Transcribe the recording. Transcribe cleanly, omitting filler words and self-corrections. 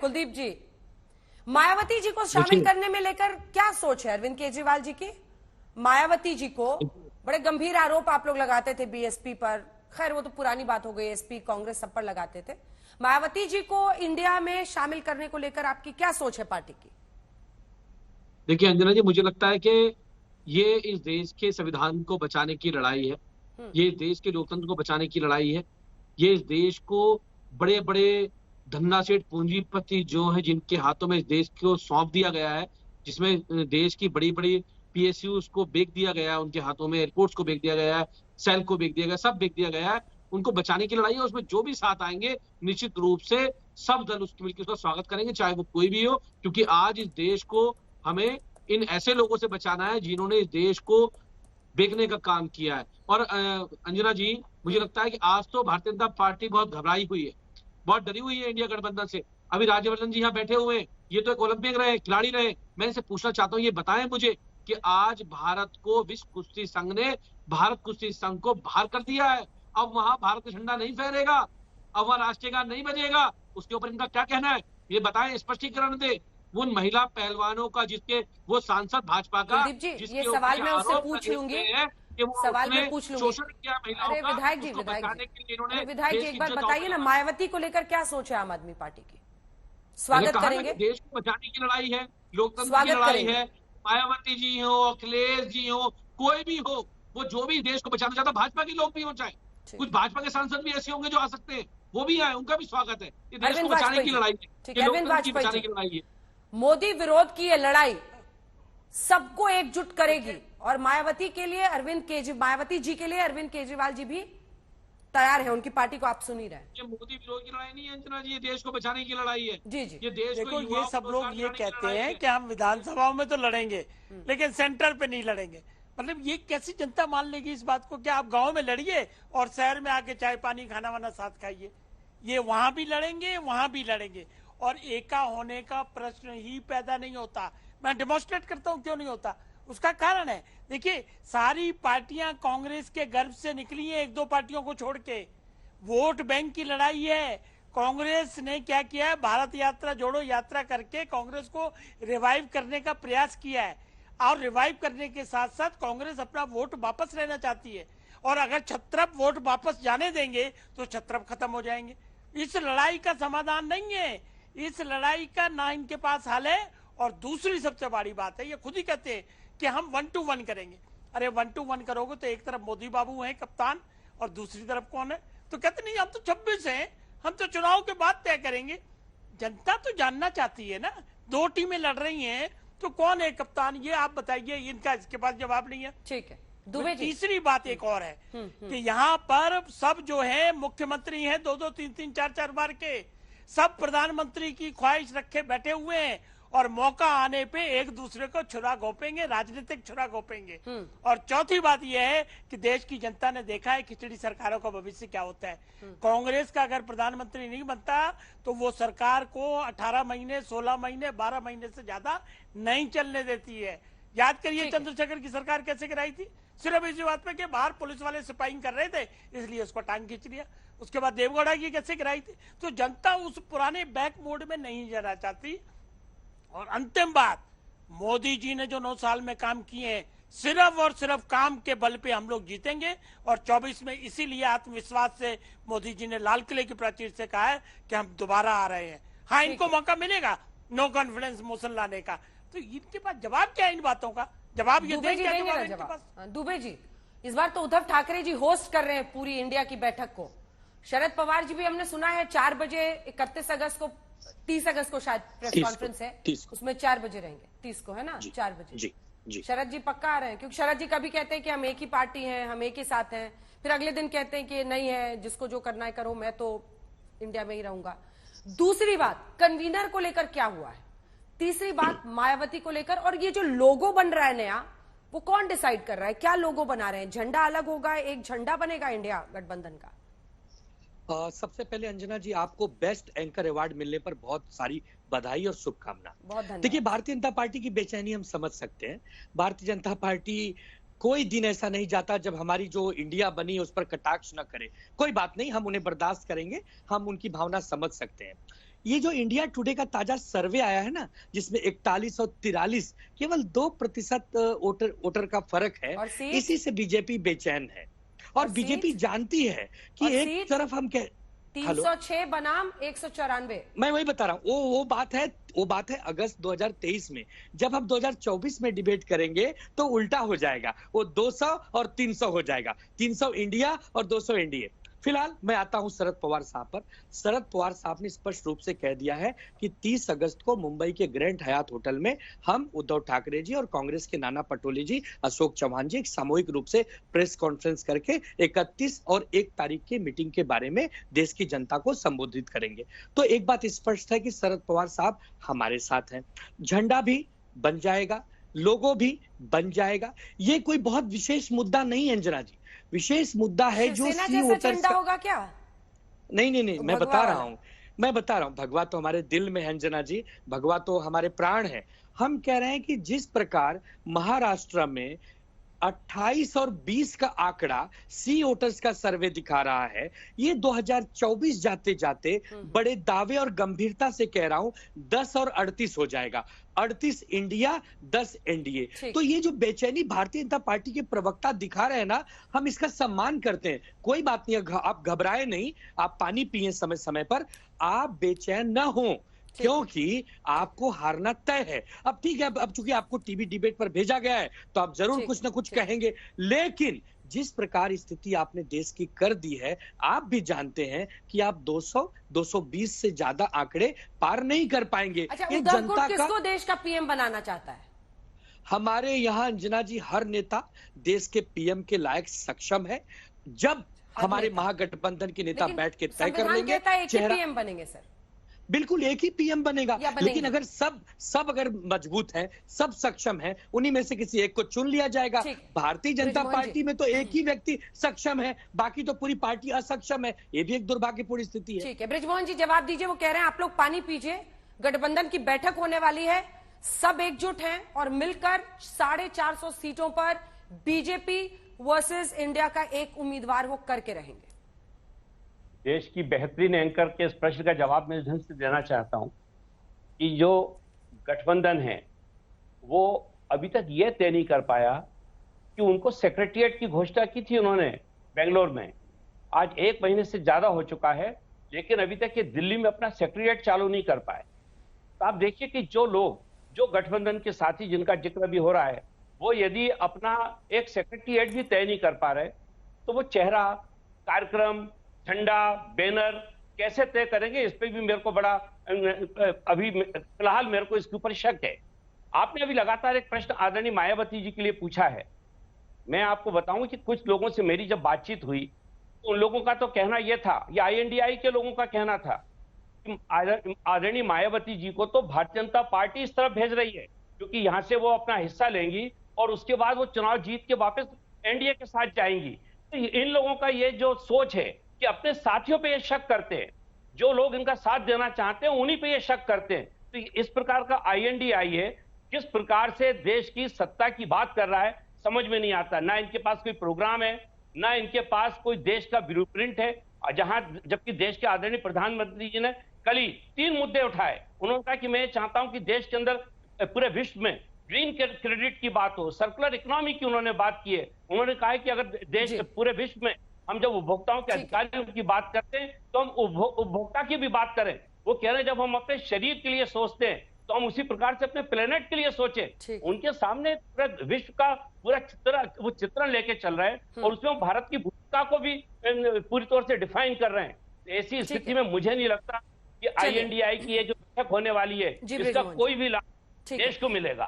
कुलदीप जी, मायावती जी को शामिल करने में लेकर क्या सोच है अरविंद केजरीवाल जी की? मायावती जी को बड़े गंभीर आरोप आप लोग लगाते थे बीएसपी पर, खैर वो तो पुरानी बात हो गई, एसपी कांग्रेस सब पर लगाते थे। मायावती जी को इंडिया में शामिल करने को लेकर आपकी क्या सोच है पार्टी की? देखिए अंजना जी, मुझे लगता है कि ये इस देश के संविधान को बचाने की लड़ाई है। ये देश के लोकतंत्र को बचाने की लड़ाई है। ये इस देश को बड़े बड़े धन्ना सेठ पूंजीपति जो हैं, जिनके हाथों में इस देश को सौंप दिया गया है, जिसमें देश की बड़ी बड़ी पीएसयूज को बेच दिया गया है, उनके हाथों में एयरपोर्ट्स को बेच दिया गया है, सेल को बेच दिया गया, सब बेच दिया गया है। उनको बचाने की लड़ाई है। उसमें जो भी साथ आएंगे, निश्चित रूप से सब दल उसके मिलकर उसका स्वागत करेंगे, चाहे वो कोई भी हो, क्योंकि आज इस देश को हमें इन ऐसे लोगों से बचाना है जिन्होंने इस देश को बेचने का काम किया है। और अंजना जी, मुझे लगता है कि आज तो भारतीय जनता पार्टी बहुत घबराई हुई है, बहुत डरी हुई है इंडिया गठबंधन से। अभी राज्यवर्धन जी यहाँ बैठे हुए हैं, ये तो एक ओलंपिक रहे, खिलाड़ी रहे। मैं इनसे पूछना चाहता हूँ, ये बताएं मुझे कि आज भारत को विश्व कुश्ती संघ ने भारत कुश्ती संघ को बाहर कर दिया है। अब वहां भारत का झंडा नहीं फहरेगा, अब वहां राष्ट्रीय गान नहीं बजेगा। उसके ऊपर इनका क्या कहना है, ये बताएं, स्पष्टीकरण दे। उन महिला पहलवानों का जिसके वो सांसद भाजपा का, कुलदीप जी, ये जिसके सवाल ऊपर मैं उससे आरोप पूछ लगे लूंगी, हुए हैं कि वो सवाल उसने मैं पूछ लूंगी। शोषण किया महिलाओं अरे का, विधायक जी, उसको विधायक बचाने जी, के लिए इन्होंने अरे विधायक जी, देश एक की बार इज्जत बताइए ना, मायावती को लेकर क्या सोच है आम आदमी पार्टी की? मैंने स्वागत कहा ना कि करेंगे, देश को बचाने की लड़ाई है, लोकतंत्र की स्वागत लड़ाई करेंगे। है। मायावती जी हो, अखिलेश जी हो, कोई भी हो, वो जो भी देश को बचाना चाहता, भाजपा के लोग भी हो, चाहे ठीक कुछ है, भाजपा के सांसद भी ऐसे होंगे जो आ सकते हैं, वो भी आए, उनका भी स्वागत है। ये देश को अरविंद बचाने वाजपेयी की जी, लड़ाई है, ठीक ये है, अरविंद लोकतंत्र की वाजपेयी बचाने जी, की लड़ाई है। मोदी विरोध की ये लड़ाई सबको एकजुट करेगी और मायावती के लिए अरविंद केजरीवाल, मायावती जी के लिए अरविंद केजरीवाल जी भी तैयार है, उनकी पार्टी को आप सुन ही रहे हैं। ये मोदी विरोध की लड़ाई नहीं है अंजना जी, ये देश को बचाने की लड़ाई है। जी जी, ये देश को देखो, ये युवाओं सब को लोग रोजगार ये दिलाने की कहते लड़ाई हैं है। कि हम विधानसभाओं में तो लड़ेंगे लेकिन सेंटर पे नहीं लड़ेंगे। मतलब ये कैसी जनता मान लेगी इस बात को? क्या आप गांव में लड़िए और शहर में आके चाय पानी खाना वाना साथ खाइए। ये वहां भी लड़ेंगे, वहां भी लड़ेंगे और एका होने का प्रश्न ही पैदा नहीं होता। मैं डेमोन्स्ट्रेट करता हूं क्यों नहीं होता, उसका कारण है, देखिए, सारी पार्टियां कांग्रेस के गर्भ से निकली हैं, एक दो पार्टियों को छोड़ के। वोट बैंक की लड़ाई है। कांग्रेस ने क्या किया है, भारत यात्रा जोड़ो यात्रा करके कांग्रेस को रिवाइव करने का प्रयास किया है और रिवाइव करने के साथ साथ कांग्रेस अपना वोट वापस लेना चाहती है। और अगर छत्रप वोट वापस जाने देंगे तो छत्रप खत्म हो जाएंगे। इस लड़ाई का समाधान नहीं है, इस लड़ाई का ना इनके पास हल है। और दूसरी सबसे बड़ी बात है, ये खुद ही कहते हैं कि हम 1-to-1 करेंगे। अरे 1-to-1 करोगे तो एक तरफ मोदी बाबू हैं कप्तान और दूसरी तरफ कौन है? तो कहते नहीं, हम तो 26 हैं, हम तो चुनाव के बाद तय करेंगे। जनता तो जानना चाहती है ना, दो टीमें लड़ रही हैं तो कौन है कप्तान, ये आप बताइए। इनका इसके पास जवाब नहीं है। ठीक है, दुबे जी, तीसरी बात एक और है कि यहाँ पर सब जो है मुख्यमंत्री हैं, 2-2, 3-3, 4-4 बार के, सब प्रधानमंत्री की ख्वाहिश रखे बैठे हुए हैं और मौका आने पे एक दूसरे को छुरा घोंपेंगे, राजनीतिक छुरा घोंपेंगे। और चौथी बात यह है कि देश की जनता ने देखा है खिचड़ी सरकारों का भविष्य क्या होता है। कांग्रेस का अगर प्रधानमंत्री नहीं बनता तो वो सरकार को 18 महीने, 16 महीने, 12 महीने से ज्यादा नहीं चलने देती है। याद करिए चंद्रशेखर की सरकार कैसे गिराई थी, सिर्फ इसी बात पे कि बाहर पुलिस वाले सिपाही कर रहे थे इसलिए उसको टांग खींच लिया। उसके बाद देवगौड़ा की कैसे गिराई थी। तो जनता उस पुराने बैक मोड में नहीं जाना चाहती। और अंतिम बात, मोदी जी ने जो 9 साल में काम किए हैं, सिर्फ और सिर्फ काम के बल पे हम लोग जीतेंगे। और 24 में इसीलिए आत्मविश्वास से मोदी जी ने लाल किले की प्राचीर से कहा है कि हम दोबारा आ रहे हैं। हाँ, इनको मौका मिलेगा नो कॉन्फिडेंस मोशन लाने का। तो इनके पास जवाब क्या है इन बातों का? जवाब ये दुबे जी देंगे ना जवाब। दुबे जी, इस बार तो उद्धव ठाकरे जी होस्ट कर रहे हैं पूरी इंडिया की बैठक को। शरद पवार जी भी हमने सुना है 4 बजे 31 अगस्त को, 30 अगस्त को शायद प्रेस कॉन्फ्रेंस है, उसमें 4 बजे रहेंगे, 30 को है ना, 4 बजे। जी। शरद जी पक्का आ रहे हैं? क्योंकि शरद जी कभी कहते हैं कि हम एक ही पार्टी हैं, हम एक ही साथ हैं, फिर अगले दिन कहते हैं कि नहीं है, जिसको जो करना है करो, मैं तो इंडिया में ही रहूंगा। दूसरी बात, कन्वीनर को लेकर क्या हुआ है? तीसरी बात, मायावती को लेकर, और ये जो लोगो बन रहा है नया, वो कौन डिसाइड कर रहा है? क्या लोगो बना रहे हैं? झंडा अलग होगा, एक झंडा बनेगा इंडिया गठबंधन का? सबसे पहले अंजना जी, आपको बेस्ट एंकर अवार्ड मिलने पर बहुत सारी बधाई और शुभकामना। बहुत धन्यवाद। देखिए, भारतीय जनता पार्टी की बेचैनी हम समझ सकते हैं। भारतीय जनता पार्टी कोई दिन ऐसा नहीं जाता जब हमारी जो इंडिया बनी उस पर कटाक्ष न करे। कोई बात नहीं, हम उन्हें बर्दाश्त करेंगे, हम उनकी भावना समझ सकते हैं। ये जो इंडिया टुडे का ताजा सर्वे आया है ना, जिसमें 41 और 43 केवल 2% वोटर का फर्क है, और सीट? इसी से बीजेपी बेचैन है। और बीजेपी सीट? जानती है कि और एक सीट? तरफ हम 306 बनाम 194। मैं वही बता रहा हूँ, वो बात है अगस्त 2023 में। जब हम 2024 में डिबेट करेंगे तो उल्टा हो जाएगा, वो 200 और 300 हो जाएगा, 300 इंडिया और 200 एनडीए। फिलहाल मैं आता हूं शरद पवार साहब पर। शरद पवार साहब ने स्पष्ट रूप से कह दिया है कि 30 अगस्त को मुंबई के ग्रैंड हयात होटल में हम उद्धव ठाकरे जी और कांग्रेस के नाना पटोले जी, अशोक चौहान जी एक सामूहिक रूप से प्रेस कॉन्फ्रेंस करके 31 और 1 तारीख की मीटिंग के बारे में देश की जनता को संबोधित करेंगे। तो एक बात स्पष्ट है कि शरद पवार साहब हमारे साथ हैं। झंडा भी बन जाएगा, लोगो भी बन जाएगा। ये कोई बहुत विशेष मुद्दा नहीं है अंजना जी, विशेष मुद्दा है जो शिवसेना सी जैसा वोटर्स झंडा का। होगा क्या? नहीं, मैं भगवा बता रहा वाला। हूँ, भगवा तो हमारे दिल में है अंजना जी, भगवा तो हमारे प्राण है। हम कह रहे हैं कि जिस प्रकार महाराष्ट्र में 28 और 20 का आंकड़ा सी वोटर्स का सर्वे दिखा रहा है, ये 2024 जाते जाते बड़े दावे और गंभीरता से कह रहा हूं 10 और 38 हो जाएगा। 38 इंडिया, 10 एनडीए। ठीक। तो ये जो बेचैनी भारतीय जनता पार्टी के प्रवक्ता दिखा रहे हैं ना, हम इसका सम्मान करते हैं। कोई बात नहीं, आप घबराए नहीं, आप पानी पिए समय समय पर, आप बेचैन ना हो, क्योंकि आपको हारना तय है। अब ठीक है, अब चूंकि आपको टीवी डिबेट पर भेजा गया है तो आप जरूर कुछ ना कुछ कहेंगे, लेकिन जिस प्रकार स्थिति आपने देश की कर दी है, आप भी जानते हैं कि आप 200-220 से ज्यादा आंकड़े पार नहीं कर पाएंगे। अच्छा, ये उद्धव जनता किसको का, देश का पीएम बनाना चाहता है? हमारे यहाँ अंजना जी हर नेता देश के पीएम के लायक सक्षम है। जब हमारे महागठबंधन के नेता बैठ के तय कर लेंगे, एक ही पीएम बनेंगे सर। बिल्कुल एक ही पीएम बनेगा, लेकिन अगर सब अगर मजबूत है, सब सक्षम है, उन्हीं में से किसी एक को चुन लिया जाएगा। भारतीय जनता पार्टी में तो एक ही व्यक्ति सक्षम है, बाकी तो पूरी पार्टी असक्षम है। ये भी एक दुर्भाग्यपूर्ण स्थिति है। ठीक है, बृजमोहन जी जवाब दीजिए। वो कह रहे हैं आप लोग पानी पीजिए, गठबंधन की बैठक होने वाली है, सब एकजुट हैं और मिलकर 450 सीटों पर बीजेपी वर्सेस इंडिया का एक उम्मीदवार वो करके रहेंगे। देश की बेहतरीन एंकर के इस प्रश्न का जवाब मैं ढंग से देना चाहता हूं कि जो गठबंधन है वो अभी तक ये तय नहीं कर पाया कि उनको सेक्रेटरिएट की घोषणा की थी उन्होंने बेंगलोर में, आज 1 महीने से ज्यादा हो चुका है, लेकिन अभी तक ये दिल्ली में अपना सेक्रेटरिएट चालू नहीं कर पाए। तो आप देखिए कि जो लोग, जो गठबंधन के साथी जिनका जिक्र भी हो रहा है, वो यदि अपना एक सेक्रेटरिएट भी तय नहीं कर पा रहे तो वो चेहरा, कार्यक्रम, झंडा, बैनर कैसे तय करेंगे, इस पे भी मेरे को बड़ा अभी फिलहाल मेरे को इसके ऊपर शक है। आपने अभी लगातार एक प्रश्न आदरणीय मायावती जी के लिए पूछा है। मैं आपको बताऊं कि कुछ लोगों से मेरी जब बातचीत हुई तो उन लोगों का तो कहना यह था, या आईएनडीआई के लोगों का कहना था कि आदरणीय मायावती जी को तो भारतीय जनता पार्टी इस तरफ भेज रही है क्योंकि यहां से वो अपना हिस्सा लेंगी और उसके बाद वो चुनाव जीत के वापस एनडीए के साथ जाएंगी। तो इन लोगों का ये जो सोच है कि अपने साथियों पे ये शक करते हैं, जो लोग इनका साथ देना चाहते हैं उन्हीं पे ये शक करते हैं। तो इस प्रकार का आईएनडीआई है, किस प्रकार से देश की सत्ता की बात कर रहा है समझ में नहीं आता। ना इनके पास कोई प्रोग्राम है, ना इनके पास कोई देश का ब्लूप्रिंट है, जहां जबकि देश के आदरणीय प्रधानमंत्री जी ने कल ही 3 मुद्दे उठाए। उन्होंने कहा कि मैं चाहता हूं कि देश के अंदर पूरे विश्व में ग्रीन क्रेडिट की बात हो, सर्कुलर इकोनॉमी की उन्होंने बात की है। उन्होंने कहा है कि अगर देश पूरे विश्व में हम जब उपभोक्ताओं के अधिकारों की बात करते हैं तो हम उपभोक्ता की भी बात करें। वो कह रहे हैं जब हम अपने शरीर के लिए सोचते हैं तो हम उसी प्रकार से अपने प्लेनेट के लिए सोचें। उनके सामने पूरे विश्व का पूरा चित्रण लेके चल रहे हैं और उसमें भारत की भूमिका को भी पूरी तौर से डिफाइन कर रहे हैं। ऐसी स्थिति में मुझे नहीं लगता कि आईएनडीआई की ये जो बैठक होने वाली है इसका कोई भी लाभ देश को मिलेगा।